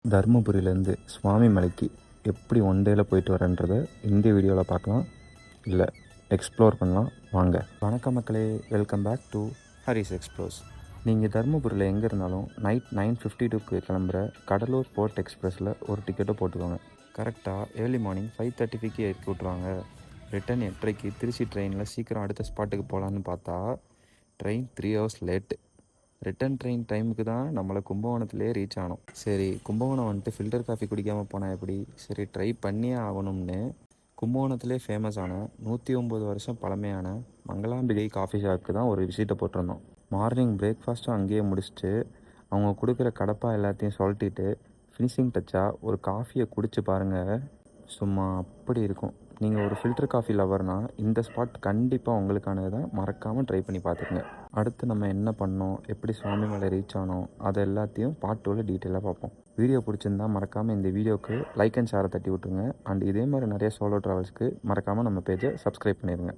தருமபுரியிலேருந்து சுவாமி மலைக்கு எப்படி ஒன் டேயில் போயிட்டு வரேன்றதை இந்த வீடியோவில் பார்க்கலாம், இல்லை எக்ஸ்ப்ளோர் பண்ணலாம். வாங்க. வணக்கம் மக்களே, welcome back to Haris explores. நீங்கள் தருமபுரியில் எங்கே இருந்தாலும் நைட் 9:52க்கு கிளம்புற கடலூர் போர்ட் எக்ஸ்பிரஸில் ஒரு டிக்கெட்டை போட்டுக்கோங்க. கரெக்டாக ஏர்லி மார்னிங் 5:35க்கு ஏற்றி விட்ருவாங்க. ரிட்டன் 8:30க்கு திருச்சி ட்ரெயினில் சீக்கிரம் அடுத்த ஸ்பாட்டுக்கு போகலான்னு பார்த்தா train 3 hours late. Return train டைமுக்கு தான் நம்மளை கும்பகோணத்துலேயே ரீச் ஆனோம். சரி, கும்பகோணம் வந்துட்டு ஃபில்டர் காஃபி குடிக்காமல் போனால் எப்படி? சரி, ட்ரை பண்ணியே ஆகணும்னு கும்பகோணத்துலேயே ஃபேமஸான 109 வருஷம் பழமையான மங்களாம்பிகை காஃபி ஷாப்புக்கு தான் ஒரு விசிட்டை போட்டிருந்தோம். மார்னிங் பிரேக்ஃபாஸ்ட்டும் அங்கேயே முடிச்சுட்டு அவங்க கொடுக்குற கடப்பா எல்லாத்தையும் சொல்லிட்டு ஃபினிஷிங் டச்சாக ஒரு காஃபியை குடிச்சு பாருங்கள், சும்மா அப்படி இருக்கும். நீங்கள் ஒரு ஃபில்டர் காஃபி லவர்னால் இந்த ஸ்பாட் கண்டிப்பாக உங்களுக்கானது தான். மறக்காமல் ட்ரை பண்ணி பார்த்துக்குங்க. அடுத்து நம்ம என்ன பண்ணோம், எப்படி சுவாமி மலை ரீச் ஆனோம், அதை எல்லாத்தையும் பார்ட் 2ல் டீட்டெயிலாக பார்ப்போம். வீடியோ பிடிச்சிருந்தா மறக்காமல் இந்த வீடியோவுக்கு லைக் அண்ட் ஷேரை தட்டி விட்டுருங்க. அண்ட் இதே மாதிரி நிறைய சோலோ ட்ராவல்ஸ்க்கு மறக்காமல் நம்ம பேஜை சப்ஸ்கிரைப் பண்ணிடுங்க.